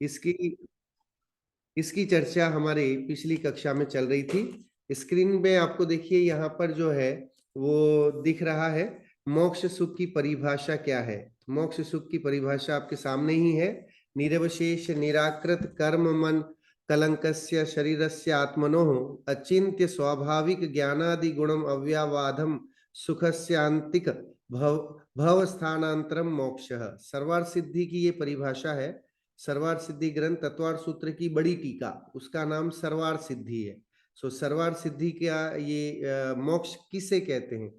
इसकी इसकी चर्चा हमारे पिछली कक्षा में चल रही थी। स्क्रीन में आपको देखिए यहाँ पर जो है वो दिख रहा है, मोक्ष सुख की परिभाषा क्या है। मोक्ष सुख की परिभाषा आपके सामने ही है। निरवशेष निराकृत कर्म मन कलंकस्य शरीरस्य आत्मनोः अचिन्त्य स्वाभाविक ज्ञानादि गुणम अव्यावाधम सुखस्यांतिक भव भव स्थानांतरम मोक्षः। सर्वार्थ सिद्धि की ये परिभाषा है। सर्वार्थ सिद्धि ग्रंथ तत्वार्थ सूत्र की बड़ी टीका, उसका नाम सर्वार्थ सिद्धि है। सो सर्वार्थ सिद्धि का ये मोक्ष किसे कहते हैं।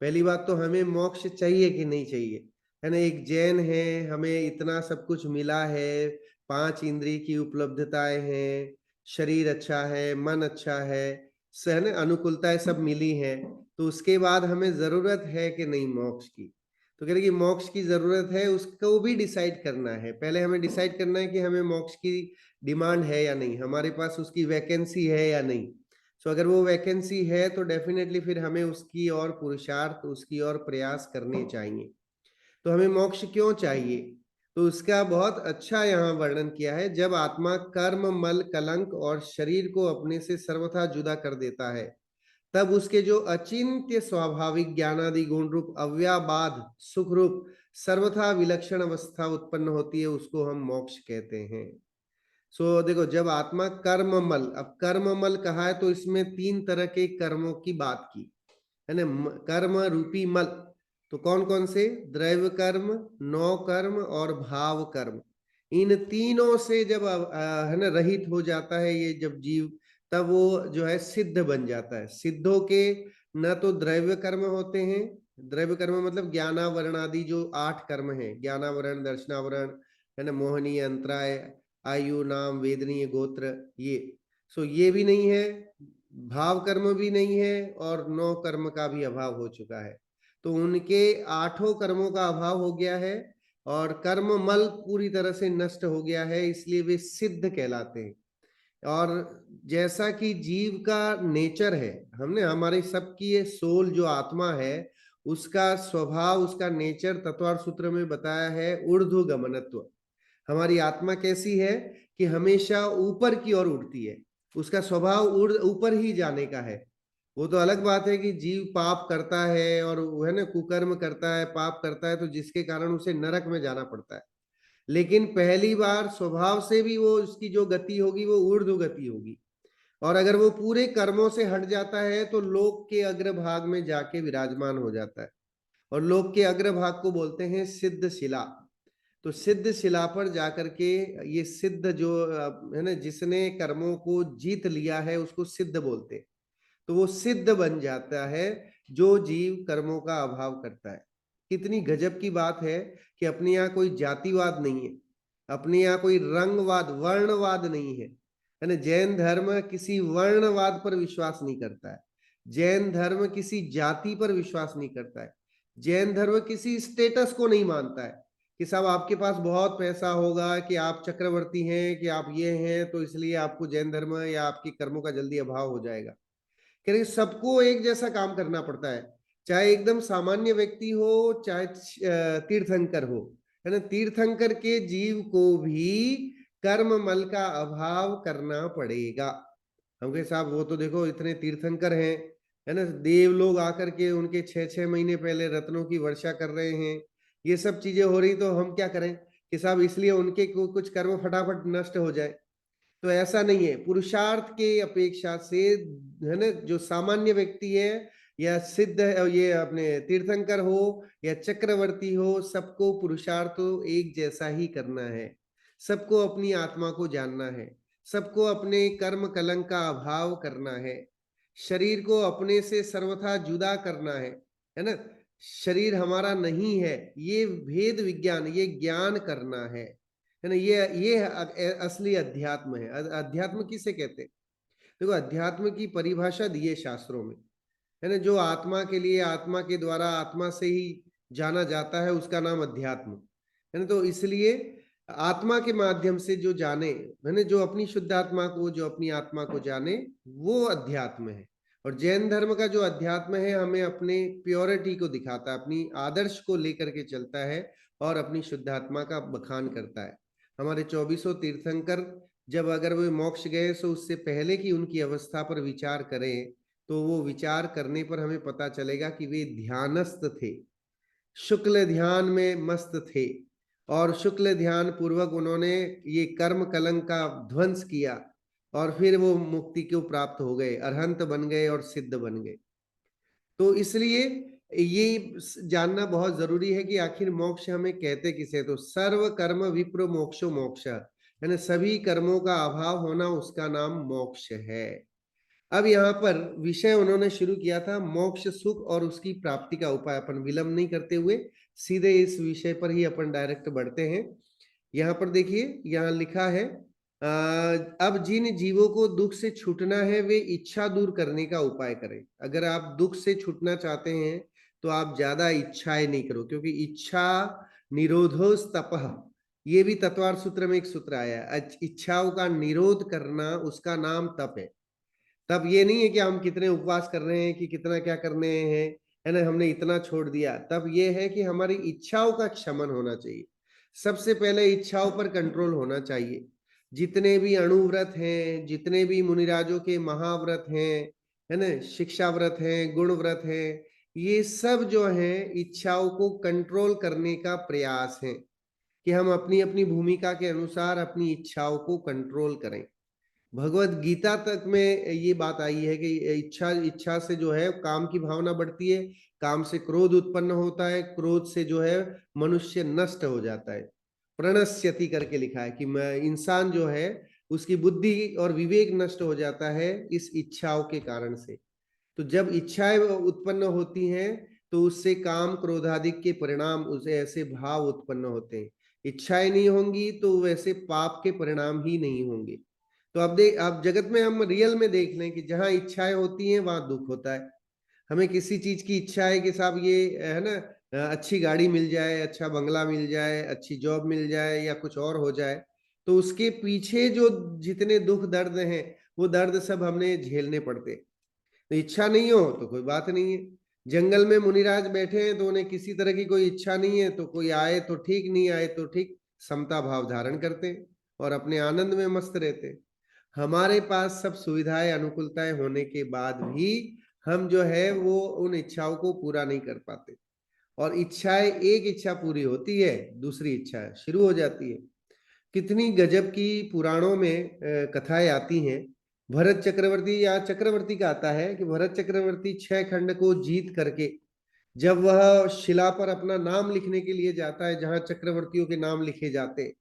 पहली बात तो हमें मोक्ष चाहिए कि नहीं चाहिए, है ना। एक जैन है, हमें इतना सब कुछ मिला है, 5 इंद्रिय की उपलब्धताएं हैं, शरीर अच्छा है, मन अच्छा है, है ना, अनुकूलताएं सब मिली हैं, तो उसके बाद हमें जरूरत है कि नहीं मोक्ष की। तो कह रहे कि मोक्ष की जरूरत है, उसको भी डिसाइड करना है। पहले हमें डिसाइड करना है कि हमें मोक्ष की डिमांड है या नहीं, हमारे पास उसकी वैकेंसी है या नहीं। सो अगर वो वैकेंसी है तो डेफिनेटली फिर हमें उसकी और पुरुषार्थ, उसकी और प्रयास करने चाहिए। तो हमें मोक्ष क्यों चाहिए, तो उसका बहुत अच्छा यहाँ वर्णन किया है। जब आत्मा कर्म मल कलंक और शरीर को अपने से सर्वथा जुदा कर देता है, तब उसके जो अचिंत्य स्वाभाविक ज्ञानादि गुण रूप अव्याबाध सुख रूप सर्वथा विलक्षण अवस्था उत्पन्न होती है, उसको हम मोक्ष कहते हैं। सो देखो, जब आत्मा कर्ममल, अब कर्ममल कहा है तो इसमें 3 तरह के कर्मों की बात की है ना। कर्म रूपी मल, तो कौन कौन से, द्रव्य कर्म, नौ कर्म और भाव कर्म। इन तीनों से जब है ना रहित हो जाता है ये जब जीव, तब वो जो है सिद्ध बन जाता है। सिद्धों के न तो द्रव्य कर्म होते हैं, द्रव्य कर्म मतलब ज्ञानावरण आदि जो 8 कर्म हैं, ज्ञानावरण, दर्शनावरण, है ना, मोहनीय, अंतराय, आयु, नाम, वेदनीय, गोत्र, ये सो ये भी नहीं है, भाव कर्म भी नहीं है, और 9 कर्म का भी अभाव हो चुका है। तो उनके 8 कर्मों का अभाव हो गया है और कर्म मल पूरी तरह से नष्ट हो गया है, इसलिए वे सिद्ध कहलाते हैं। और जैसा कि जीव का नेचर है, हमने हमारे सबकी ये सोल जो आत्मा है, उसका स्वभाव, उसका नेचर तत्वार्थ सूत्र में बताया है ऊर्ध्व गमनत्व। हमारी आत्मा कैसी है कि हमेशा ऊपर की ओर उड़ती है, उसका स्वभाव ऊपर ही जाने का है। वो तो अलग बात है कि जीव पाप करता है और वो है ना कुकर्म करता है, पाप करता है, तो जिसके कारण उसे नरक में जाना पड़ता है। लेकिन पहली बार स्वभाव से भी वो उसकी जो गति होगी वो ऊर्ध्व गति होगी, और अगर वो पूरे कर्मों से हट जाता है तो लोक के अग्रभाग में जाके विराजमान हो जाता है। और लोक के अग्रभाग को बोलते हैं सिद्ध शिला। तो सिद्ध शिला पर जाकर के ये सिद्ध जो है ना, जिसने कर्मों को जीत लिया है उसको सिद्ध बोलते हैं। तो वो सिद्ध बन जाता है जो जीव कर्मों का अभाव करता है। कितनी गजब की बात है कि अपने यहाँ कोई जातिवाद नहीं है, अपने यहाँ कोई रंगवाद, वर्णवाद नहीं है, है ना। जैन धर्म किसी वर्णवाद पर विश्वास नहीं करता है, जैन धर्म किसी जाति पर विश्वास नहीं करता है, जैन धर्म किसी स्टेटस को नहीं मानता है कि साहब आपके पास बहुत पैसा होगा, कि आप चक्रवर्ती हैं, कि आप ये हैं, तो इसलिए आपको जैन धर्म या आपकी कर्मों का जल्दी अभाव हो जाएगा। कह रहे सबको एक जैसा काम करना पड़ता है, चाहे एकदम सामान्य व्यक्ति हो, चाहे तीर्थंकर हो, है ना। तीर्थंकर के जीव को भी कर्म मल का अभाव करना पड़ेगा। हम कहे साहब वो तो देखो इतने तीर्थंकर हैं, है ना, देव लोग आकर के उनके 6-6 महीने पहले रत्नों की वर्षा कर रहे हैं, ये सब चीजें हो रही, तो हम क्या करें कि साहब इसलिए उनके कुछ कर्म फटाफट नष्ट हो जाए। तो ऐसा नहीं है, पुरुषार्थ के अपेक्षा से, है ना, जो सामान्य व्यक्ति है या सिद्ध है, ये अपने तीर्थंकर हो या चक्रवर्ती हो, सबको पुरुषार्थ तो एक जैसा ही करना है। सबको अपनी आत्मा को जानना है, सबको अपने कर्म कलंक का अभाव करना है, शरीर को अपने से सर्वथा जुदा करना है ना। शरीर हमारा नहीं है, ये भेद विज्ञान, ये ज्ञान करना है ना। ये असली अध्यात्म है। अध्यात्म किसे कहते हैं, देखो अध्यात्म की परिभाषा दी है शास्त्रों में, है ना। जो आत्मा के लिए, आत्मा के द्वारा, आत्मा से ही जाना जाता है, उसका नाम अध्यात्म है ना। तो इसलिए आत्मा के माध्यम से जो जाने, है ना, जो अपनी शुद्ध आत्मा को, जो अपनी आत्मा को जाने, वो अध्यात्म है। और जैन धर्म का जो अध्यात्म है, हमें अपने प्योरिटी को दिखाता है, अपनी आदर्श को लेकर के चलता है और अपनी शुद्ध आत्मा का बखान करता है। हमारे 24 तीर्थंकर जब अगर वे मोक्ष गए तो उससे पहले की उनकी अवस्था पर विचार करें, तो वो विचार करने पर हमें पता चलेगा कि वे ध्यानस्थ थे, शुक्ल ध्यान में मस्त थे, और शुक्ल ध्यान पूर्वक उन्होंने ये कर्म कलंक का ध्वंस किया, और फिर वो मुक्ति को प्राप्त हो गए, अरहंत बन गए और सिद्ध बन गए। तो इसलिए ये जानना बहुत जरूरी है कि आखिर मोक्ष हमें कहते किसे, तो सर्व कर्म विप्र मोक्षो मोक्ष, यानी सभी कर्मों का अभाव होना, उसका नाम मोक्ष है। अब यहाँ पर विषय उन्होंने शुरू किया था मोक्ष सुख और उसकी प्राप्ति का उपाय। अपन विलंब नहीं करते हुए सीधे इस विषय पर ही अपन डायरेक्ट बढ़ते हैं। यहाँ पर देखिए, यहाँ लिखा है अब जिन जीवों को दुख से छूटना है वे इच्छा दूर करने का उपाय करें। अगर आप दुख से छूटना चाहते हैं तो आप ज्यादा इच्छाएं नहीं करो, क्योंकि इच्छा निरोधो तपः, ये भी तत्वार सूत्र में एक सूत्र आया है, इच्छाओं का निरोध करना उसका नाम तप है। तब ये नहीं है कि हम कितने उपवास कर रहे हैं, कि कितना क्या करने हैं, है ना, हमने इतना छोड़ दिया। तब ये है कि हमारी इच्छाओं का क्षमन होना चाहिए। सबसे पहले इच्छाओं पर कंट्रोल होना चाहिए। जितने भी अणुव्रत हैं, जितने भी मुनिराजों के महाव्रत हैं, है ना, शिक्षा व्रत हैं, गुण व्रत हैं, ये सब जो है इच्छाओं को कंट्रोल करने का प्रयास है, कि हम अपनी अपनी भूमिका के अनुसार अपनी इच्छाओं को कंट्रोल करें। भगवत गीता तक में ये बात आई है कि इच्छा इच्छा से जो है काम की भावना बढ़ती है, काम से क्रोध उत्पन्न होता है, क्रोध से जो है मनुष्य नष्ट हो जाता है। प्रणश्यति करके लिखा है कि इंसान जो है उसकी बुद्धि और विवेक नष्ट हो जाता है इस इच्छाओं के कारण से। तो जब इच्छाएं उत्पन्न होती हैं तो उससे काम क्रोधादिक के परिणाम, उसे ऐसे भाव उत्पन्न होते हैं। इच्छाएं नहीं होंगी तो वैसे पाप के परिणाम ही नहीं होंगे। तो अब जगत में हम रियल में देख लें कि जहां इच्छाएं होती हैं वहां दुख होता है। हमें किसी चीज की इच्छा है कि साहब ये है ना, अच्छी गाड़ी मिल जाए, अच्छा बंगला मिल जाए, अच्छी जॉब मिल जाए, या कुछ और हो जाए, तो उसके पीछे जो जितने दुख दर्द हैं वो दर्द सब हमने झेलने पड़ते। तो इच्छा नहीं हो तो कोई बात नहीं है। जंगल में मुनिराज बैठे हैं तो उन्हें किसी तरह की कोई इच्छा नहीं है, तो कोई आए तो ठीक, नहीं आए तो ठीक, समता भाव धारण करते हैं और अपने आनंद में मस्त रहते हैं। हमारे पास सब सुविधाएं अनुकूलताएं होने के बाद भी हम जो है वो उन इच्छाओं को पूरा नहीं कर पाते, और इच्छाएं, एक इच्छा पूरी होती है दूसरी इच्छा शुरू हो जाती है। कितनी गजब की पुराणों में कथाएं आती हैं। भरत चक्रवर्ती, या चक्रवर्ती का आता है कि भरत चक्रवर्ती 6 खंड को जीत करके जब वह शिला पर अपना नाम लिखने के लिए जाता है, जहां चक्रवर्तियों के नाम लिखे जाते हैं,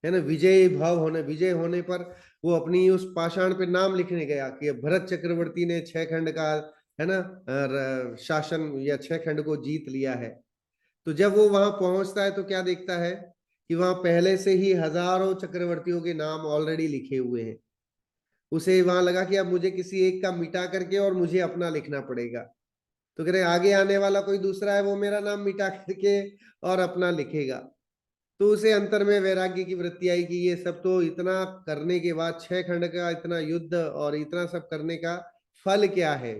है ना, विजय होने पर वो अपनी उस पाषाण पे नाम लिखने गया कि भरत चक्रवर्ती ने 6 खंड का, है ना, शासन या 6 खंड को जीत लिया है। तो जब वो वहां पहुंचता है तो क्या देखता है कि वहां पहले से ही हजारों चक्रवर्तियों के नाम ऑलरेडी लिखे हुए हैं। उसे वहां लगा कि अब मुझे किसी एक का मिटा करके और मुझे अपना लिखना पड़ेगा। तो कह रहे आगे आने वाला कोई दूसरा है, वो मेरा नाम मिटा करके और अपना लिखेगा। तो उसे अंतर में वैराग्य की वृत्ति आई कि ये सब तो इतना करने के बाद, 6 खंड का इतना युद्ध और इतना सब करने का फल क्या है।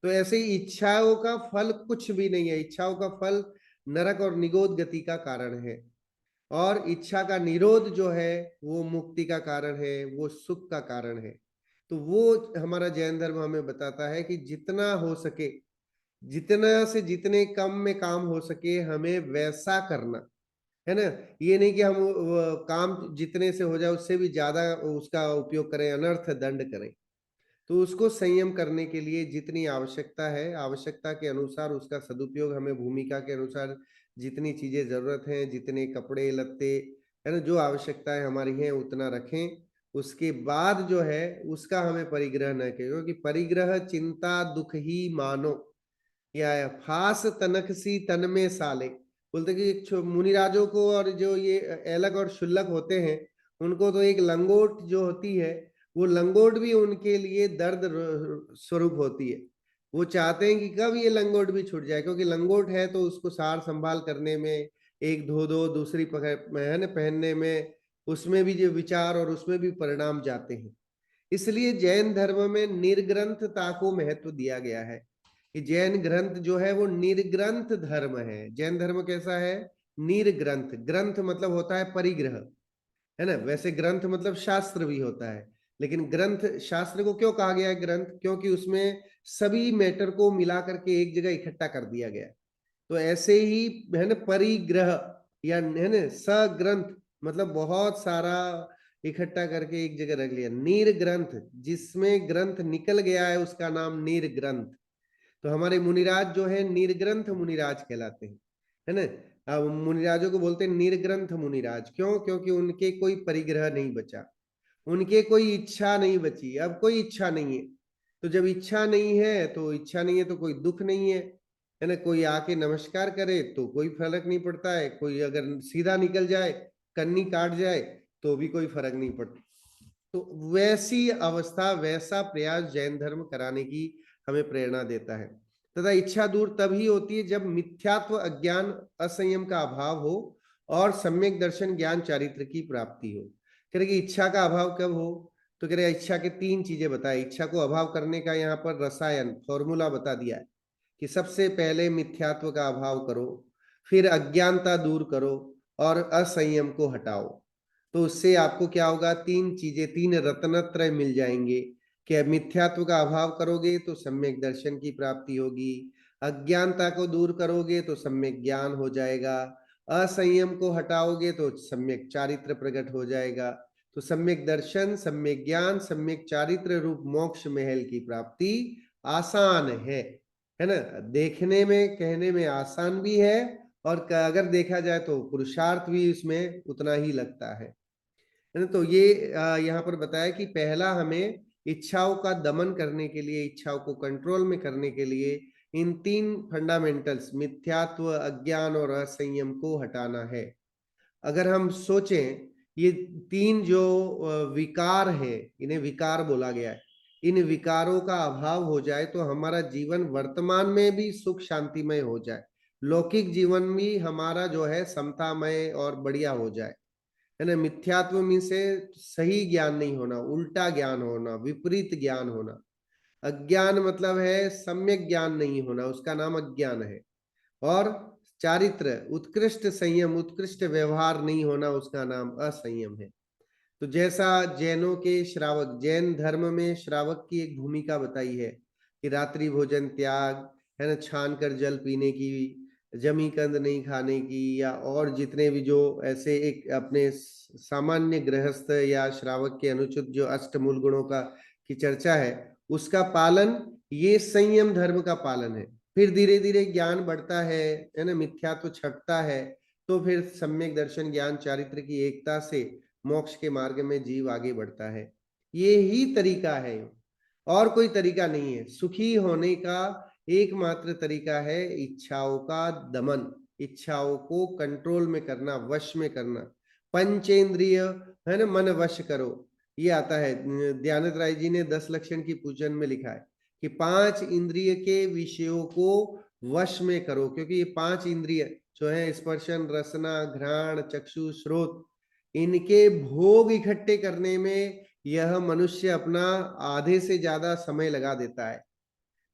तो ऐसे ही इच्छाओं का फल कुछ भी नहीं है। इच्छाओं का फल नरक और निगोद गति का कारण है, और इच्छा का निरोध जो है वो मुक्ति का कारण है, वो सुख का कारण है। तो वो हमारा जैन धर्म हमें बताता है कि जितना हो सके, जितना से जितने कम में काम हो सके हमें वैसा करना, है ना। ये नहीं कि हम काम जितने से हो जाए उससे भी ज्यादा उसका उपयोग करें, अनर्थ दंड करें। तो उसको संयम करने के लिए जितनी आवश्यकता है, आवश्यकता के अनुसार उसका सदुपयोग हमें भूमिका के अनुसार जितनी चीजें जरूरत है, जितने कपड़े लत्ते, है ना, जो आवश्यकताएं हमारी हैं उतना रखें। उसके बाद जो है उसका हमें परिग्रह न करें, क्योंकि परिग्रह चिंता दुख ही मानो, या फास तनक सी तन में साले। बोलते कि मुनिराजों को और जो ये एलक और शुल्लक होते हैं उनको तो एक लंगोट जो होती है, वो लंगोट भी उनके लिए दर्द स्वरूप होती है। वो चाहते हैं कि कब ये लंगोट भी छूट जाए, क्योंकि लंगोट है तो उसको सार संभाल करने में, एक धो दो दूसरी है ना पहनने में, उसमें भी जो विचार और उसमें भी परिणाम जाते हैं। इसलिए जैन धर्म में निर्ग्रंथता को महत्व दिया गया है, कि जैन ग्रंथ जो है वो निर्ग्रंथ धर्म है। जैन धर्म कैसा है? निर्ग्रंथ। ग्रंथ मतलब होता है परिग्रह, है ना। वैसे ग्रंथ मतलब शास्त्र भी होता है, लेकिन ग्रंथ शास्त्र को क्यों कहा गया है ग्रंथ, क्योंकि उसमें सभी मैटर को मिला करके एक जगह इकट्ठा कर दिया गया है। तो ऐसे ही है ना परिग्रह या है ना सग्रंथ, मतलब बहुत सारा इकट्ठा करके एक जगह रख लिया। नीर ग्रंथ, जिसमें ग्रंथ निकल गया है उसका नाम नीर ग्रंथ। तो हमारे मुनिराज जो है निर्ग्रंथ मुनिराज कहलाते हैं, है ना। अब मुनिराजों को बोलते हैं निर्ग्रंथ मुनिराज, क्यों? क्योंकि उनके कोई परिग्रह नहीं बचा, उनके कोई इच्छा नहीं बची। अब कोई इच्छा नहीं है, तो जब इच्छा नहीं है तो इच्छा नहीं है तो कोई दुख नहीं है ना। कोई आके नमस्कार करे तो कोई फर्क नहीं पड़ता है, कोई अगर सीधा निकल जाए, कन्नी काट जाए, तो भी कोई फर्क नहीं पड़ता। तो वैसी अवस्था, वैसा प्रयास जैन धर्म कराने की हमें प्रेरणा देता है। तथा इच्छा दूर तभी होती है जब मिथ्यात्व, अज्ञान, असंयम का अभाव हो और सम्यक दर्शन, ज्ञान, चारित्र की प्राप्ति हो। कह रहे कि इच्छा का अभाव कब हो, तो कह रहे इच्छा के 3 चीजें बताए। इच्छा को अभाव करने का यहाँ पर रसायन फॉर्मूला बता दिया है कि सबसे पहले मिथ्यात्व का अभाव करो, फिर अज्ञानता दूर करो और असंयम को हटाओ। तो उससे आपको क्या होगा, 3 चीजें, 3 रत्नत्रय मिल जाएंगे कि मिथ्यात्व का अभाव करोगे तो सम्यक दर्शन की प्राप्ति होगी, अज्ञानता को दूर करोगे तो सम्यक ज्ञान हो जाएगा, असंयम को हटाओगे तो सम्यक चारित्र प्रकट हो जाएगा। तो सम्यक दर्शन, सम्यक ज्ञान, सम्यक चारित्र रूप मोक्ष महल की प्राप्ति आसान है ना। देखने में, कहने में आसान भी है, और अगर देखा जाए तो पुरुषार्थ भी इसमें उतना ही लगता है ना। तो ये यहाँ पर बताया कि पहला हमें इच्छाओं का दमन करने के लिए, इच्छाओं को कंट्रोल में करने के लिए इन 3 फंडामेंटल्स मिथ्यात्व, अज्ञान और असंयम को हटाना है। अगर हम सोचें, ये 3 जो विकार है, इन्हें विकार बोला गया है, इन विकारों का अभाव हो जाए तो हमारा जीवन वर्तमान में भी सुख शांतिमय हो जाए, लौकिक जीवन भी हमारा जो है समतामय और बढ़िया हो जाए, है ना। मिथ्यात्व में से सही ज्ञान नहीं होना, उल्टा ज्ञान होना, विपरीत ज्ञान होना। अज्ञान मतलब है सम्यक ज्ञान नहीं होना, उसका नाम अज्ञान है। और चारित्र, उत्कृष्ट संयम, उत्कृष्ट व्यवहार नहीं होना, उसका नाम असंयम है। तो जैसा जैनों के श्रावक, जैन धर्म में श्रावक की एक भूमिका बताई है कि रात्रि भोजन त्याग, है ना, छान कर जल पीने की, जमी कंद नहीं खाने की, या और जितने भी जो ऐसे एक अपने सामान्य गृहस्थ या श्रावक के अनुचित जो अष्टमूल गुणों का की चर्चा है, उसका पालन, ये संयम धर्म का पालन है। फिर धीरे धीरे ज्ञान बढ़ता है ना, मिथ्या तो छटता है, तो फिर सम्यक दर्शन, ज्ञान, चारित्र की एकता से मोक्ष के मार्ग में जीव आगे बढ़ता है। ये ही तरीका है, और कोई तरीका नहीं है। सुखी होने का एकमात्र तरीका है इच्छाओं का दमन, इच्छाओं को कंट्रोल में करना, वश में करना। पंचेंद्रिय, है ना, मन वश करो, ये आता है। दयानंद राय जी ने 10 लक्षण की पूजन में लिखा है कि 5 इंद्रिय के विषयों को वश में करो, क्योंकि ये 5 इंद्रिय जो है स्पर्शन, रसना, घ्राण, चक्षु, श्रोत, इनके भोग इकट्ठे करने में यह मनुष्य अपना आधे से ज्यादा समय लगा देता है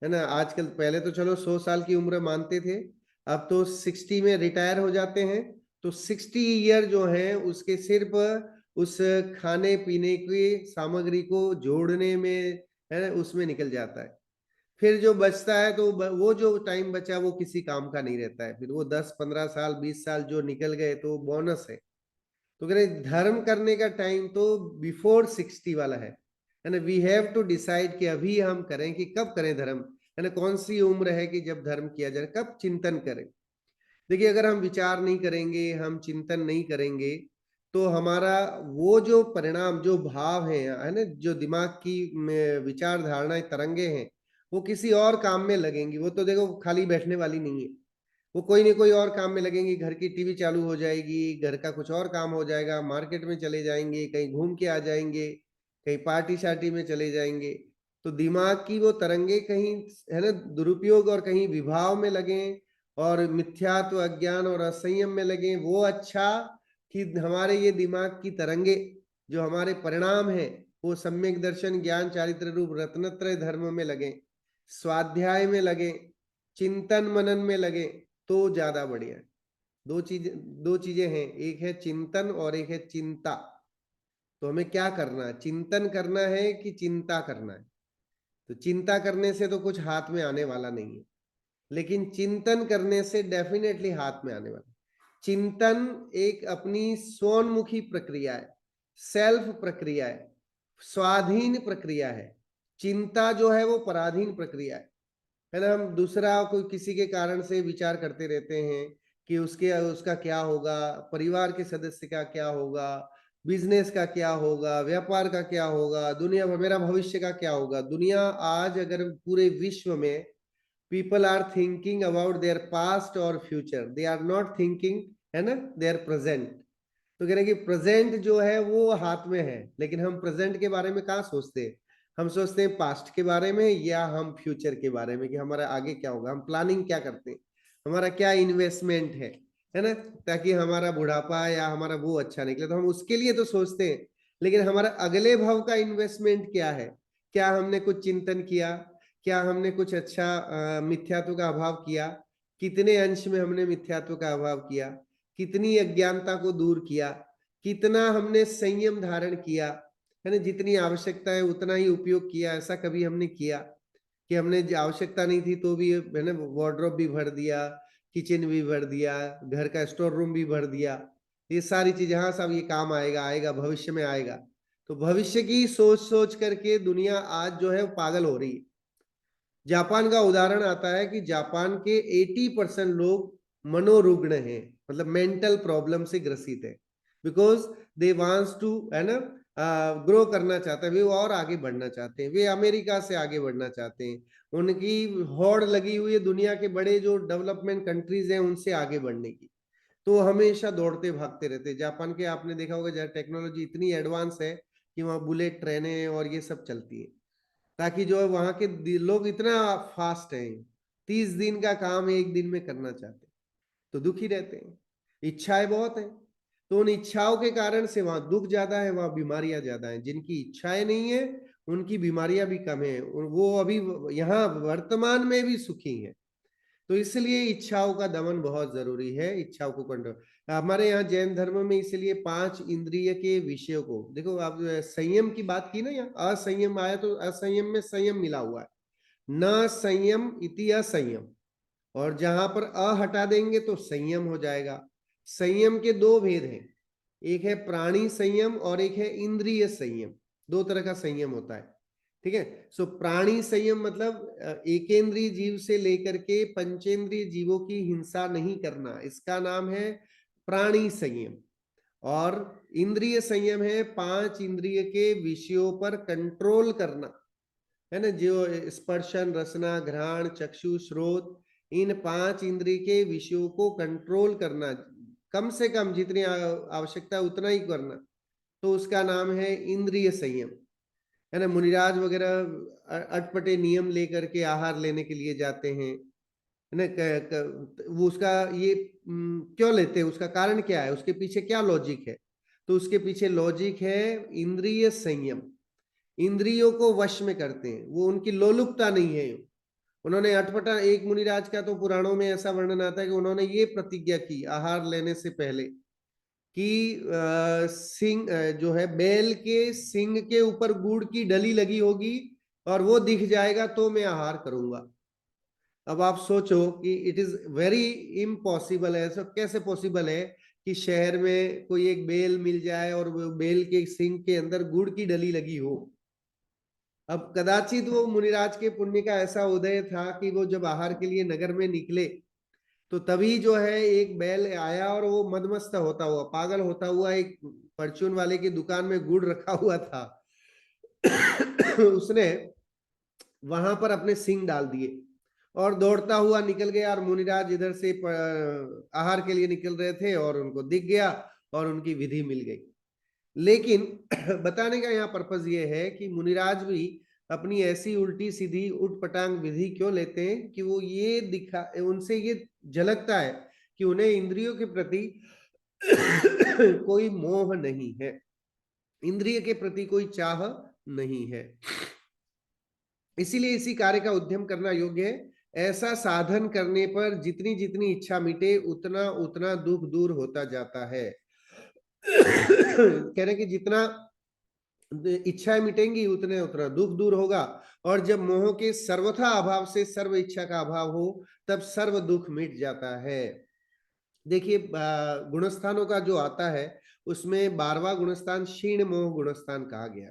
ना। आजकल, पहले तो चलो 100 साल की उम्र मानते थे, अब तो 60 में रिटायर हो जाते हैं। तो 60 ईयर जो है उसके सिर्फ उस खाने पीने की सामग्री को जोड़ने में, है ना, उसमें निकल जाता है। फिर जो बचता है तो वो जो टाइम बचा वो किसी काम का नहीं रहता है। फिर वो 10-15 साल, 20 साल जो निकल गए तो बोनस है। तो कह रहे धर्म करने का टाइम तो बिफोर 60 वाला है ना। वी हैव टू डिसाइड कि अभी हम करें, कि कब करें धर्म, है ना। कौन सी उम्र है कि जब धर्म किया जाए, कब चिंतन करें। देखिए, अगर हम विचार नहीं करेंगे, हम चिंतन नहीं करेंगे, तो हमारा वो जो परिणाम, जो भाव है ना, जो दिमाग की विचार धारणाएं, तरंगे हैं, वो किसी और काम में लगेंगी। वो तो देखो खाली बैठने वाली नहीं है, वो कोई नहीं कोई और काम में लगेंगी। घर की टीवी चालू हो जाएगी, घर का कुछ और काम हो जाएगा, मार्केट में चले जाएंगे, कहीं घूम के आ जाएंगे, कहीं पार्टी शार्टी में चले जाएंगे। तो दिमाग की वो तरंगे कहीं, है ना, दुरुपयोग और कहीं विभाव में लगे, और मिथ्यात्व, अज्ञान और असंयम में लगे, वो अच्छा कि हमारे ये दिमाग की तरंगे, जो हमारे परिणाम है, वो सम्यक दर्शन, ज्ञान, चारित्र रूप रत्नत्रय धर्म में लगे, स्वाध्याय में लगे, चिंतन मनन में लगे, तो ज्यादा बढ़िया है। दो चीजें हैं, एक है चिंतन और एक है चिंता। तो हमें क्या करना है, चिंतन करना है कि चिंता करना है? तो चिंता करने से तो कुछ हाथ में आने वाला नहीं है, लेकिन चिंतन करने से डेफिनेटली हाथ में आने वाला है। चिंतन एक अपनी स्वोन्मुखी प्रक्रिया है, सेल्फ प्रक्रिया है, स्वाधीन प्रक्रिया है। चिंता जो है वो पराधीन प्रक्रिया है ना। हम दूसरा कोई किसी के कारण से विचार करते रहते हैं कि उसका क्या होगा, परिवार के सदस्य का क्या होगा, बिजनेस का क्या होगा, व्यापार का क्या होगा, दुनिया में मेरा भविष्य का क्या होगा। दुनिया आज अगर पूरे विश्व में people are thinking about their past or future, they are not thinking, है ना, their present। तो कह रहे हैं कि प्रेजेंट जो है वो हाथ में है, लेकिन हम प्रेजेंट के बारे में कहाँ सोचते हैं? हम सोचते हैं पास्ट के बारे में या हम फ्यूचर के बारे में कि हमारा आगे क्या होगा। हम प्लानिंग क्या करते हैं, हमारा क्या इन्वेस्टमेंट है ना, ताकि हमारा बुढ़ापा या हमारा वो अच्छा निकले, तो हम उसके लिए तो सोचते हैं। लेकिन हमारा अगले भव का इन्वेस्टमेंट क्या है? क्या हमने कुछ चिंतन किया? क्या हमने कुछ अच्छा मिथ्यात्व का अभाव किया? कितने अंश में हमने मिथ्यात्व का अभाव किया? कितनी अज्ञानता को दूर किया? कितना हमने संयम धारण किया, है ना? जितनी आवश्यकता है उतना ही उपयोग किया। ऐसा कभी हमने किया कि हमने आवश्यकता नहीं थी तो भी, है ना, वार्डरोब भी भर दिया, किचन भी भर दिया, घर का स्टोर रूम भी भर दिया। ये सारी चीजें, हाँ साहब ये काम आएगा, आएगा भविष्य में आएगा। तो भविष्य की सोच सोच करके दुनिया आज जो है वो पागल हो रही है। जापान का उदाहरण आता है कि जापान के 80% लोग मनोरुग्ण हैं, मतलब मेंटल प्रॉब्लम से ग्रसित है। बिकॉज दे वांट्स टू, है ना, ग्रो करना चाहते हैं, वे और आगे बढ़ना चाहते हैं, वे अमेरिका से आगे बढ़ना चाहते हैं। उनकी होड़ लगी हुई है दुनिया के बड़े जो डेवलपमेंट कंट्रीज हैं उनसे आगे बढ़ने की। तो हमेशा दौड़ते भागते रहते हैं। जापान के आपने देखा होगा जहाँ टेक्नोलॉजी इतनी एडवांस है कि वहाँ बुलेट ट्रेनें और ये सब चलती है, ताकि जो है वहां के लोग इतना फास्ट हैं, 30 दिन का काम एक दिन में करना चाहते हैं, तो दुखी रहते हैं। इच्छाएं बहुत है, तो उन इच्छाओं के कारण से वहां दुख ज्यादा है, वहां बीमारियां ज्यादा है। जिनकी इच्छाएं नहीं है उनकी बीमारियां भी कम है, वो अभी यहाँ वर्तमान में भी सुखी है। तो इसलिए इच्छाओं का दमन बहुत जरूरी है, इच्छाओं को कंट्रोल। हमारे यहाँ जैन धर्म में इसलिए 5 इंद्रिय के विषयों को देखो। आप संयम की बात की ना, यहाँ असंयम आया तो असंयम में संयम मिला हुआ है, न संयम इति असंयम। और जहां पर अ हटा देंगे तो संयम हो जाएगा। संयम के दो भेद हैं, एक है प्राणी संयम और एक है इंद्रिय संयम। दो तरह का संयम होता है, ठीक है। सो प्राणी संयम मतलब एकेंद्रीय जीव से लेकर के पंचेंद्रीय जीवों की हिंसा नहीं करना, इसका नाम है प्राणी संयम। और इंद्रिय संयम है 5 इंद्रिय के विषयों पर कंट्रोल करना, है ना। जो स्पर्शन, रसना, घ्राण, चक्षु, श्रोत, इन 5 इंद्रिय के विषयों को कंट्रोल करना, कम से कम जितनी आवश्यकता है उतना ही करना, तो उसका नाम है इंद्रिय संयम, है ना। मुनिराज वगैरह अटपटे नियम लेकर के आहार लेने के लिए जाते हैं, है ना। वो उसका ये क्यों लेते हैं, उसका कारण क्या है, उसके पीछे क्या लॉजिक है? तो उसके पीछे लॉजिक है इंद्रिय संयम। इंद्रियों को वश में करते हैं, वो उनकी लोलुपता नहीं है। उन्होंने अटपटा, एक मुनिराज का तो पुराणों में ऐसा वर्णन आता है कि उन्होंने ये प्रतिज्ञा की आहार लेने से पहले कि सिंह जो है, बैल के सिंग के ऊपर गुड़ की डली लगी होगी और वो दिख जाएगा तो मैं आहार करूंगा। अब आप सोचो कि इट इज वेरी इम्पॉसिबल है। ऐसा कैसे पॉसिबल है कि शहर में कोई एक बेल मिल जाए और वो बेल के सिंग के अंदर गुड़ की डली लगी हो? अब कदाचित वो मुनिराज के पुण्य का ऐसा उदय था कि वो जब आहार के लिए नगर में निकले तो तभी जो है एक बैल आया और वो मदमस्त होता हुआ, पागल होता हुआ, एक परचून वाले की दुकान में गुड़ रखा हुआ था। उसने वहां पर अपने सींग डाल दिए और दौड़ता हुआ निकल गया। और मुनिराज इधर से आहार के लिए निकल रहे थे और उनको दिख गया और उनकी विधि मिल गई। लेकिन बताने का यहाँ पर्पज ये है कि मुनिराज भी अपनी ऐसी उल्टी सीधी उठपटांग विधि क्यों लेते हैं कि वो ये दिखा, उनसे ये झलकता है कि उन्हें इंद्रियों के प्रति कोई मोह नहीं है, इंद्रिय के प्रति कोई चाह नहीं है। इसीलिए इसी कार्य का उद्यम करना योग्य है। ऐसा साधन करने पर जितनी जितनी इच्छा मिटे उतना उतना दुख दूर होता जाता है। कह रहे कि जितना इच्छाएं मिटेंगी उतने उतना दुख दूर होगा। और जब मोह के सर्वथा अभाव से सर्व इच्छा का अभाव हो, तब सर्व दुख मिट जाता है। देखिए गुणस्थानों का जो आता है उसमें 12वां गुणस्थान क्षीण मोह गुणस्थान कहा गया।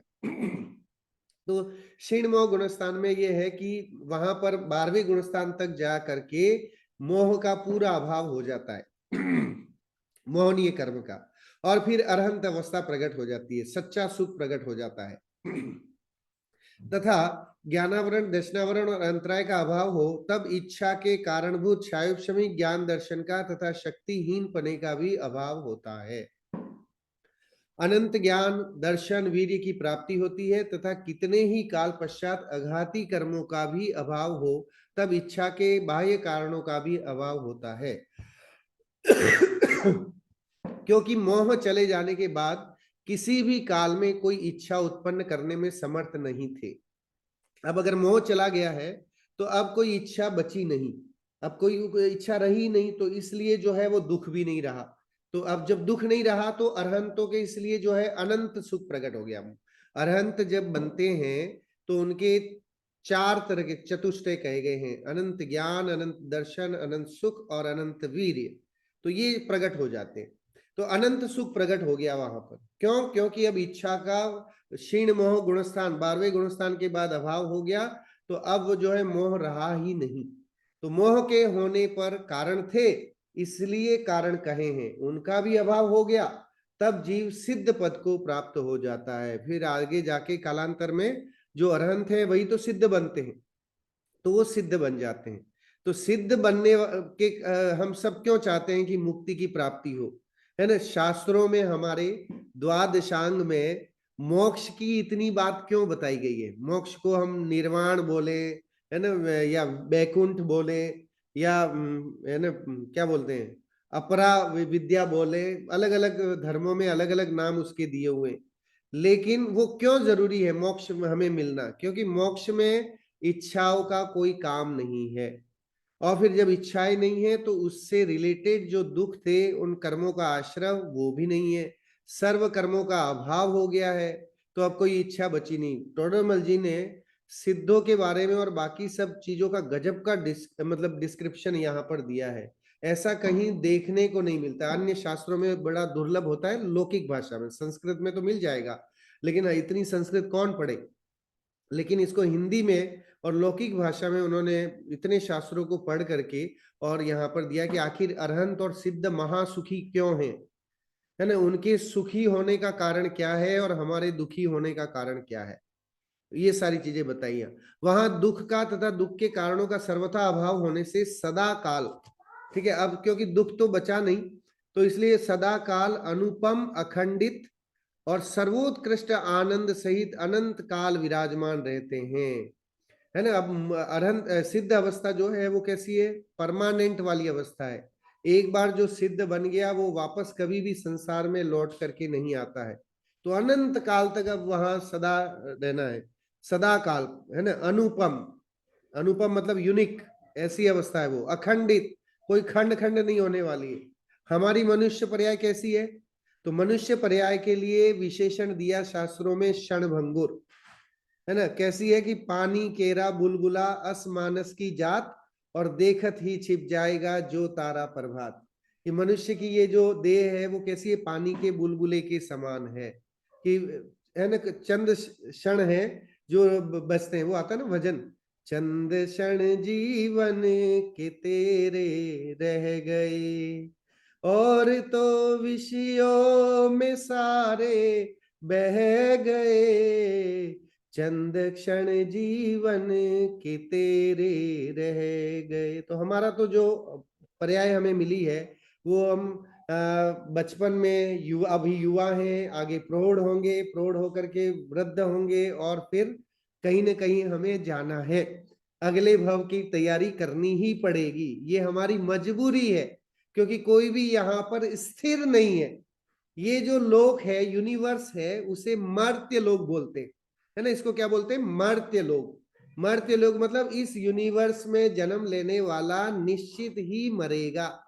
तो क्षीण मोह गुणस्थान में ये है कि वहां पर 12वें गुणस्थान तक जा करके मोह का पूरा अभाव हो जाता है, मोहनीय कर्म का, और फिर अरहंत अवस्था प्रकट हो जाती है, सच्चा सुख प्रकट हो जाता है। तथा ज्ञानावरण, दर्शनावरण और अंतराय का अभाव हो, तब इच्छा के कारणभूत क्षायोपशमी ज्ञान दर्शन का तथा शक्तिहीन पने का भी अभाव होता है। अनंत ज्ञान दर्शन वीर्य की प्राप्ति होती है तथा कितने ही काल पश्चात अघाती कर्मों का भी अभाव हो, तब इच्छा के बाह्य कारणों का भी अभाव होता है। क्योंकि मोह चले जाने के बाद किसी भी काल में कोई इच्छा उत्पन्न करने में समर्थ नहीं थे। अब अगर मोह चला गया है तो अब कोई इच्छा बची नहीं, अब कोई इच्छा रही नहीं, तो इसलिए जो है वो दुख भी नहीं रहा। तो अब जब दुख नहीं रहा तो अरहंतों के इसलिए जो है अनंत सुख प्रकट हो गया। अरहंत जब बनते हैं तो उनके 4 तरह के चतुष्टय कहे गए हैं, अनंत ज्ञान, अनंत दर्शन, अनंत सुख और अनंत वीर्य। तो ये प्रकट हो जाते हैं। तो अनंत सुख प्रकट हो गया वहां पर। क्यों? क्योंकि अब इच्छा का क्षीण मोह गुणस्थान 12वें गुणस्थान के बाद अभाव हो गया, तो अब जो है मोह रहा ही नहीं। तो मोह के होने पर कारण थे, इसलिए कारण कहे हैं, उनका भी अभाव हो गया, तब जीव सिद्ध पद को प्राप्त हो जाता है। फिर आगे जाके कालांतर में जो अरहंत है वही तो सिद्ध बनते हैं, तो वो सिद्ध बन जाते हैं। तो सिद्ध बनने के हम सब क्यों चाहते हैं कि मुक्ति की प्राप्ति हो, है ना? शास्त्रों में हमारे द्वादशांग में मोक्ष की इतनी बात क्यों बताई गई है? मोक्ष को हम निर्वाण बोले, है ना, या बैकुंठ बोले, या है ना, क्या बोलते हैं, अपरा विद्या बोले, अलग अलग धर्मों में अलग अलग नाम उसके दिए हुए। लेकिन वो क्यों जरूरी है मोक्ष में हमें मिलना? क्योंकि मोक्ष में इच्छाओं का कोई काम नहीं है, और फिर जब इच्छाएं नहीं है तो उससे रिलेटेड जो दुख थे उन कर्मों का आश्रय वो भी नहीं है, सर्व कर्मों का अभाव हो गया है, तो अब कोई इच्छा बची नहीं। टोडरमल जी ने सिद्धों के बारे में और बाकी सब चीजों का गजब का मतलब डिस्क्रिप्शन यहाँ पर दिया है। ऐसा कहीं देखने को नहीं मिलता, अन्य शास्त्रों में बड़ा दुर्लभ होता है, लौकिक भाषा में, संस्कृत में तो मिल जाएगा, लेकिन इतनी संस्कृत कौन पढ़े। लेकिन इसको हिंदी में और लौकिक भाषा में उन्होंने इतने शास्त्रों को पढ़ करके और यहाँ पर दिया कि आखिर अरहंत और सिद्ध महासुखी क्यों हैं, है ना, उनके सुखी होने का कारण क्या है और हमारे दुखी होने का कारण क्या है, ये सारी चीजें बताइए। वहां दुख का तथा दुख के कारणों का सर्वथा अभाव होने से सदा काल, ठीक है, अब क्योंकि दुख तो बचा नहीं, तो इसलिए सदा काल अनुपम अखंडित और सर्वोत्कृष्ट आनंद सहित अनंत काल विराजमान रहते हैं, है ना। अब अरहंत सिद्ध अवस्था जो है वो कैसी है? परमानेंट वाली अवस्था है। एक बार जो सिद्ध बन गया वो वापस कभी भी संसार में लौट करके नहीं आता है, तो अनंत काल तक अब वहां सदा रहना है, सदा काल, है ना। अनुपम, अनुपम मतलब यूनिक, ऐसी अवस्था है वो। अखंडित, कोई खंड खंड नहीं होने वाली है। हमारी मनुष्य पर्याय कैसी है? तो मनुष्य पर्याय के लिए विशेषण दिया शास्त्रों में क्षणभंगुर, है ना। कैसी है कि पानी केरा बुलबुला अस मानस की जात, और देखत ही छिप जाएगा जो तारा प्रभात। ये मनुष्य की ये जो देह है वो कैसी है? पानी के बुलबुले के समान है, कि है ना, चंद क्षण है जो बचते हैं, वो आता है ना भजन, चंद क्षण जीवन के तेरे रह गए और तो विषयों में सारे बह गए, चंद क्षण जीवन के तेरे रह गए। तो हमारा तो जो पर्याय हमें मिली है वो हम बचपन में युवा, अभी युवा हैं, आगे प्रौढ़ होंगे, प्रौढ़ होकर के वृद्ध होंगे, और फिर कहीं ना कहीं हमें जाना है, अगले भव की तैयारी करनी ही पड़ेगी, ये हमारी मजबूरी है, क्योंकि कोई भी यहाँ पर स्थिर नहीं है। ये जो लोक है, यूनिवर्स है, उसे मर्त्य लोक बोलते हैं, है ना। इसको क्या बोलते हैं? मर्त्य लोक। मर्त्य लोक मतलब इस यूनिवर्स में जन्म लेने वाला निश्चित ही मरेगा,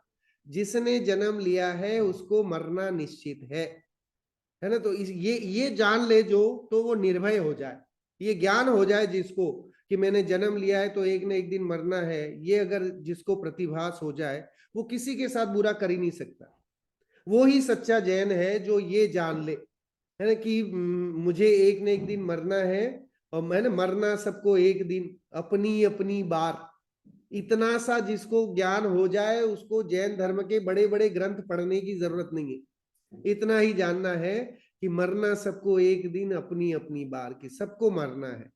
जिसने जन्म लिया है उसको मरना निश्चित है है ना। तो ये जान ले जो, तो वो निर्भय हो जाए, ये ज्ञान हो जाए जिसको कि मैंने जन्म लिया है तो एक न एक दिन मरना है, ये अगर जिसको प्रतिभास हो जाए, वो किसी के साथ बुरा कर ही नहीं सकता। वो ही सच्चा जैन है जो ये जान ले, है ना, कि मुझे एक न एक दिन मरना है, और मैंने मरना सबको एक दिन, अपनी अपनी बार। इतना सा जिसको ज्ञान हो जाए, उसको जैन धर्म के बड़े बड़े ग्रंथ पढ़ने की जरूरत नहीं है। इतना ही जानना है कि मरना सबको एक दिन, अपनी अपनी बार, की सबको मरना है।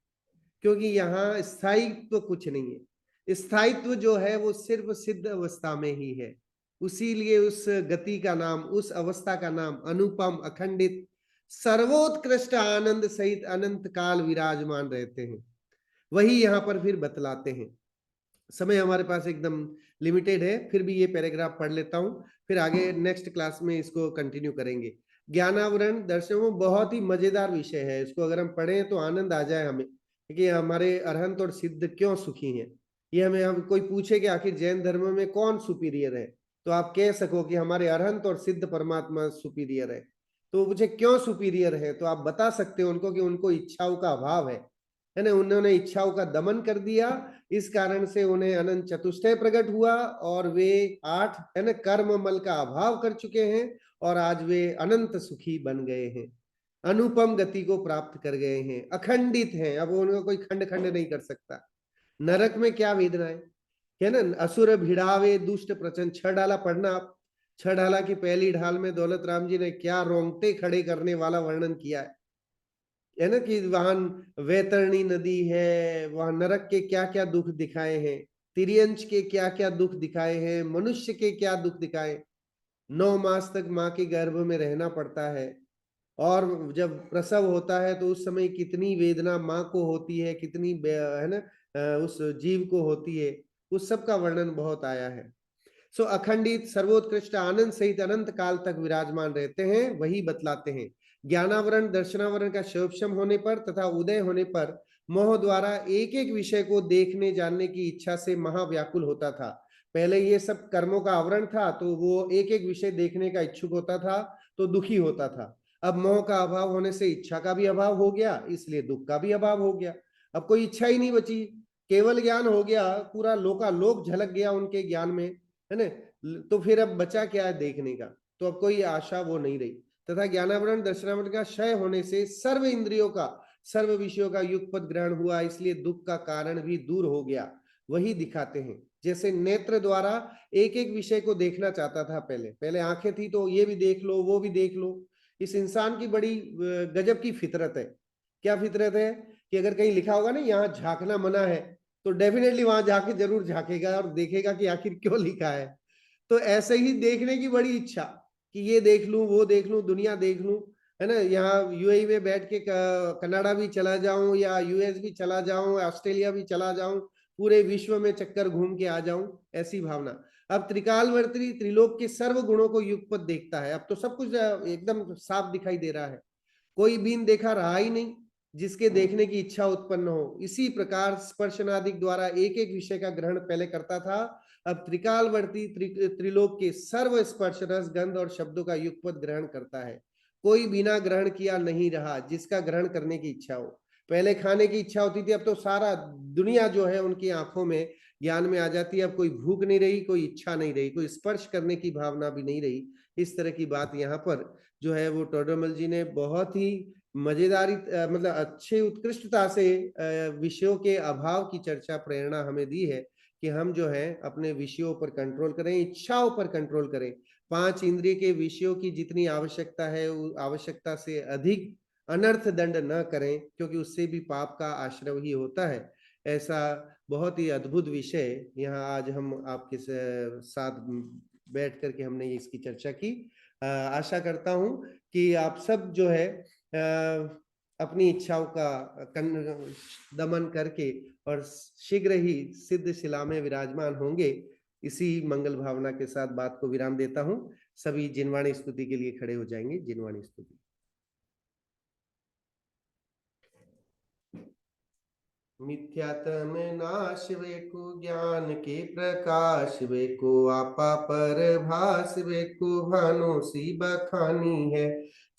क्योंकि यहाँ स्थायित्व कुछ नहीं है, स्थायित्व जो है वो सिर्फ सिद्ध अवस्था में ही है। उसीलिए उस गति का नाम, उस अवस्था का नाम अनुपम, अखंडित, सर्वोत्कृष्ट आनंद सहित अनंत काल विराजमान रहते हैं। वही यहाँ पर फिर बतलाते हैं। समय हमारे पास एकदम लिमिटेड है, फिर भी ये पैराग्राफ पढ़ लेता हूँ, फिर आगे नेक्स्ट क्लास में इसको कंटिन्यू करेंगे। ज्ञानावरण दर्शनों बहुत ही मजेदार विषय है, इसको अगर हम पढ़ें तो आनंद आ जाए हमें, कि हमारे अरहंत और सिद्ध क्यों सुखी हैं। ये हमें, हम कोई पूछे कि आखिर जैन धर्म में कौन सुपीरियर है, तो आप कह सको कि हमारे अरहंत और सिद्ध परमात्मा सुपीरियर है। तो पूछे क्यों सुपीरियर है, तो आप बता सकते हो उनको कि उनको इच्छाओं का अभाव है ना, उन्होंने इच्छाओं का दमन कर दिया, इस कारण से उन्हें अनंत चतुष्टय प्रकट हुआ, और वे 8 है ना कर्म मल का अभाव कर चुके हैं, और आज वे अनंत सुखी बन गए हैं, अनुपम गति को प्राप्त कर गए हैं, अखंडित हैं, अब उनको कोई खंड खंड नहीं कर सकता। नरक में क्या वेदनाएं है ना, असुर भिड़ावे दुष्ट प्रचंड, 6 ढाला पढ़ना आप। 6 ढाला की पहली ढाल में दौलत राम जी ने क्या रोंगटे खड़े करने वाला वर्णन किया है ना, कि वहां वैतरणी नदी है, वहां नरक के क्या क्या दुख दिखाए हैं, तिर्यंच के क्या क्या दुख दिखाए हैं, मनुष्य के क्या दुख दिखाए। 9 मास तक माँ के गर्भ में रहना पड़ता है, और जब प्रसव होता है तो उस समय कितनी वेदना माँ को होती है, कितनी है ना उस जीव को होती है, उस सब का वर्णन बहुत आया है। सो अखंडित सर्वोत्कृष्ट आनंद सहित अनंत काल तक विराजमान रहते हैं, वही बतलाते हैं। ज्ञानावरण दर्शनावरण का शोभशम होने पर तथा उदय होने पर मोह द्वारा एक एक विषय को देखने जानने की इच्छा से महाव्याकुल होता था। पहले ये सब कर्मों का आवरण था, तो वो एक एक विषय देखने का इच्छुक होता था, तो दुखी होता था। अब मोह का अभाव होने से इच्छा का भी अभाव हो गया, इसलिए दुख का भी अभाव हो गया। अब कोई इच्छा ही नहीं बची, केवल ज्ञान हो गया, पूरा लोकालोक झलक गया उनके ज्ञान में, है ना। तो फिर अब बचा क्या है देखने का, तो अब कोई आशा वो नहीं रही। तथा ज्ञानावरण दर्शनावरण का क्षय होने से सर्व इंद्रियों का, सर्व विषयों का युगपद ग्रहण हुआ, इसलिए दुख का कारण भी दूर हो गया। वही दिखाते हैं, जैसे नेत्र द्वारा एक एक विषय को देखना चाहता था, पहले पहले आंखें थी तो ये भी देख लो वो भी देख लो। इस इंसान की बड़ी गजब की फितरत है। क्या फितरत है, कि अगर कहीं लिखा होगा ना यहाँ झांकना मना है, तो डेफिनेटली वहां जाके जरूर झांकेगा और देखेगा कि आखिर क्यों लिखा है। तो ऐसे ही देखने की बड़ी इच्छा, कि ये देख लूं वो देख लूं दुनिया देख लूं, है ना। यहाँ यूएई में बैठ के कनाडा भी चला जाऊं, या यूएस भी चला जाऊं, ऑस्ट्रेलिया भी चला जाऊं, पूरे विश्व में चक्कर घूम के आ जाऊं, ऐसी भावना। अब त्रिकालवर्ती त्रिलोक के सर्व गुणों को युगपत देखता है, अब तो सब कुछ एकदम साफ दिखाई दे रहा है, कोई बीन देखा रहा ही नहीं जिसके देखने की इच्छा उत्पन्न हो। इसी प्रकार स्पर्शनादिक द्वारा एक एक विषय का ग्रहण पहले करता था, अब त्रिकालवर्ती त्रिलोक के सर्व स्पर्श रस गंध और शब्दों का युगपद ग्रहण करता है। कोई बिना ग्रहण किया नहीं रहा जिसका ग्रहण करने की इच्छा हो। पहले खाने की इच्छा होती थी, अब तो सारा दुनिया जो है उनकी आंखों में ज्ञान में आ जाती है। अब कोई भूख नहीं रही, कोई इच्छा नहीं रही, कोई स्पर्श करने की भावना भी नहीं रही। इस तरह की बात यहाँ पर जो है वो टोडरमल जी ने बहुत ही मजेदारी मतलब अच्छे उत्कृष्टता से विषयों के अभाव की चर्चा प्रेरणा हमें दी है, कि हम जो है अपने विषयों पर कंट्रोल करें, इच्छाओं पर कंट्रोल करें। 5 इंद्रिय के विषयों की जितनी आवश्यकता है, आवश्यकता से अधिक अनर्थ दंड न करें, क्योंकि उससे भी पाप का आश्रय ही होता है। ऐसा बहुत ही अद्भुत विषय यहाँ आज हम आपके साथ बैठ करके हमने इसकी चर्चा की। आशा करता हूँ कि आप सब जो है अपनी इच्छाओं का दमन करके और शीघ्र ही सिद्ध शिला में विराजमान होंगे। इसी मंगल भावना के साथ बात को विराम देता हूँ। सभी जिनवाणी स्तुति के लिए खड़े हो जाएंगे। जिनवाणी स्तुति। मिथ्यात्म नाश वेको ज्ञान के प्रकाश वेको आपा पर भास वेको भानु सी बखानी है।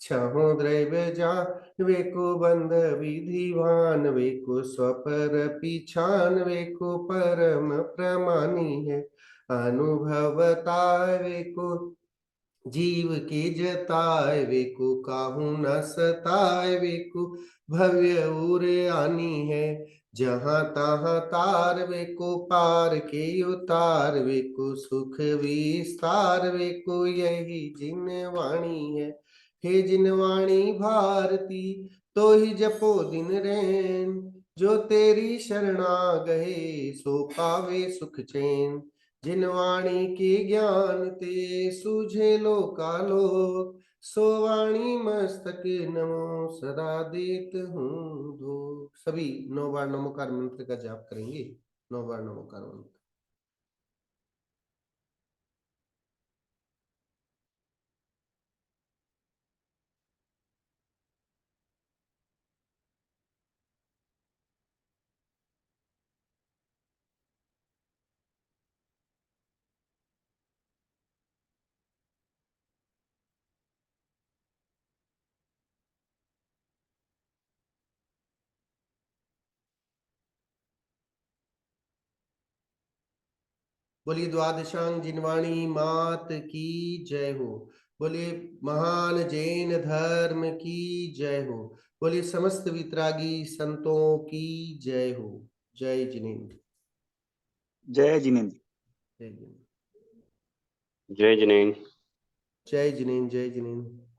छहो द्रव्य जान वेको बंध विधिवान वेको स्वपर पिछान वेको परम प्रमानी है अनुभवता वेको जीव के जताए वेको काहू न सताए वेको भव्य उर आनी है जहाँ तहाँ तार वेको पार के उतार वेको सुख विस्तार वेको यही जिन वाणी है हे जिनवाणी भारती तो ही जपो दिन रैन जो तेरी शरणा गए सो पावे सुख चैन जिनवाणी के ज्ञान ते सूझे लोकालोक सो वाणी मस्तक नमो सदा देत हूँ धो। सभी 9 बार नमोकार मंत्र का जाप करेंगे। 9 बार नमोकार मंत्र। बोलिए द्वादशांग जिनवाणी मात की जय हो। बोलिए महान जैन धर्म की जय हो। बोलिए समस्त वितरागी संतों की जय हो। जय जिनेन्द्र। जय जिनेन्द्र। जय जिनेन्द्र। जय जिनेन्द्र। जय जिनेन्द्र। जय जिनेन्द्र।